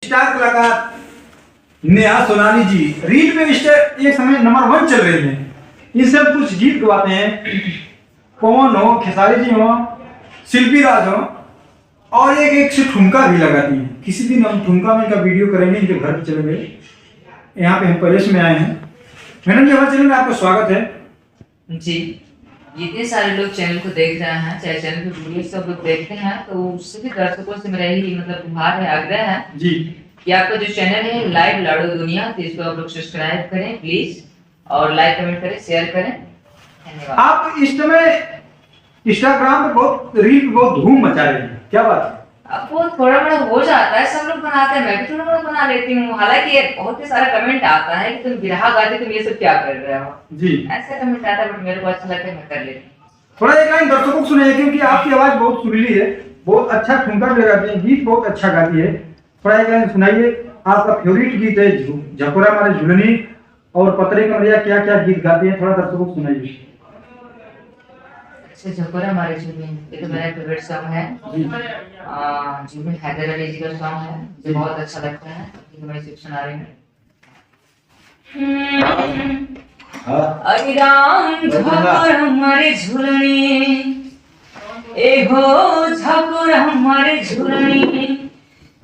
Star कलाकार नेहा सोनाली जी reel पे एक समय नंबर 1 चल रही हैं। इनसे कुछ गीत गवाते हैं, पवन हो, खेसारी जी हो, शिल्पी राज हो, और एक एक से ठुमका भी लगाती हैं। किसी दिन हम ठुमका में इनका वीडियो करेंगे, इनके घर पे चलेंगे। यहाँ पे हम पैलेस में आए हैं। मैडम जी, हमारे चैनल में आपका स्वागत है जी। जितने सारे लोग चैनल को देख रहे हैं, चाहे चैनल पे वीडियो सब लोग देखते हैं, तो सभी दर्शकों से मेरा ही गुहार है, आग्रह है जी कि आपका जो चैनल है लाइव लाडो दुनिया, तो इसको आप लोग सब्सक्राइब करें प्लीज, और लाइक कमेंट करें, शेयर करें। धन्यवाद। आप इस समय इंस्टाग्राम पे बहुत रील बहुत धूम मचा रही है, क्या बात है? अब वो थोड़ा बड़ा हो जाता है, सब लोग बनाते हैं, मैं भी थोड़ा बड़ा बना लेती हूँ। हालांकि बहुत ही सारा कमेंट आता है कि तुम बिरहा गाते, तुम ये सब क्या कर रहे हो जी, ऐसा कमेंट आता है, बट मेरे को अच्छा लगता है, मैं कर लेती हूँ। थोड़ा एक लाइन दर्शकों को सुनाइए, क्योंकि आपकी आवाज बहुत सुरीली है, बहुत अच्छा ठुमका भी लगाती है, गीत बहुत अच्छा गाती है। थोड़ा एक लाइन सुनाइए। आपका फेवरेट गीत है झकोरा मारे झुलनी और पतरे कमरिया, क्या क्या गीत गाती है, थोड़ा दर्शकों को सुनाइए। झकोरा मारे झूमे, ये तो मेरा फेवरेट सॉन्ग है। झूमे हैदर अली जी का सॉन्ग है, मुझे बहुत अच्छा लगता है, तो मैं इसे सुना रही हूँ। अरे राम झकोरा मारे झूलनी, ए हो झकोरा मारे झूलनी,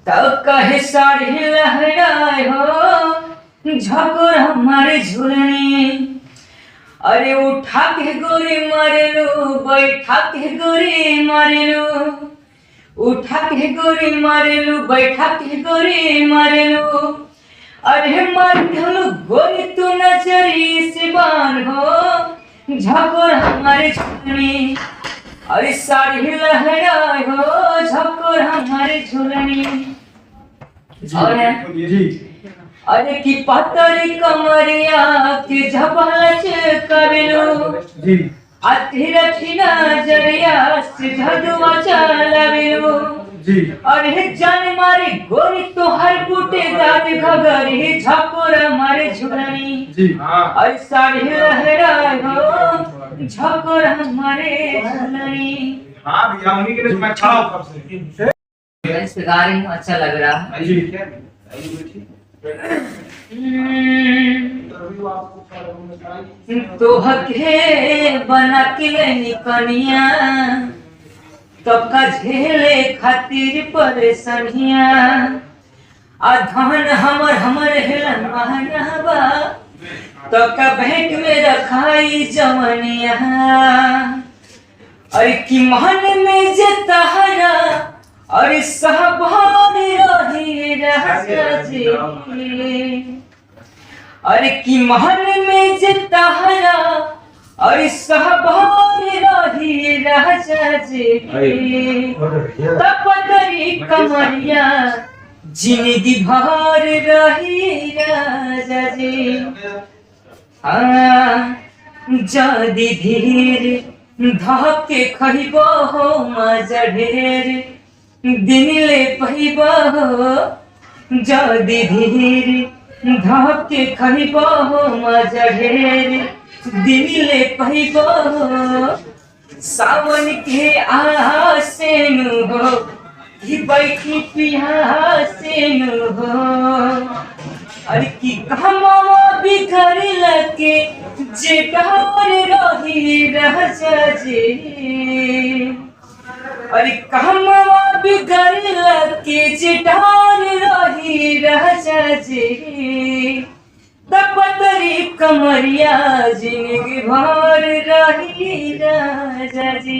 तब कहे साड़ी लहराए हो झकोरा मारे झूलनी। अरे उठा के गोरी मारे लो, बैठा के गोरी मारे लो, उठा के गोरी मारे लो, बैठा के गोरी मारे लो। अरे मार ढलो गोरी तू नजरी से बान हो झकोर हमारे झुलनी। अरे साड़ी लहराए हो झकोर हमारे झुलनी। और जी, अरे की पतरी कमरिया के झपलच कबिलो जी, अथिर थिना जरिया से झदुआ चलाबिलो जी, अरे जान मारे गोरी तो हर बूटे दाद घगरी झकोर हमारे झुलनी। जी, अरे साड़ी लहराए हो झकोर हमारे झुलनी। हाँ भैया, उन्हीं के लिए मैं खड़ा हूं कब से। मैं इस पे गा रही हूँ, अच्छा लग रहा है। जी, तो हके बना के लेनी कनिया, तब का झेले खातिर परेशानिया। धन हमर हेलन महनबा, तब का बैंक में रखाई जमनिया। अरे की मन में जे तहरा अरे सहबान रही राजा जी। अरे की महल में जे तहरा अरे सहबान रही राजा जी। तपतरी कमरिया जिंदगी भर रही राजा जी। जदी धीर धके खइबो हो मजा ढेर, दिन ले पहिबो जदी धीर धके खइबो हो मजा ढेर, दिन ले पहिबो सावन के आसेन हो कि बैठी पियासेन हो। अरे की कहमा बिखर लके जे डर रही राजा जी। अरे कहमा बिखर लके जे डर रही राजा जी। तपतरी कमरिया जिंदगी भर रही राजा जी।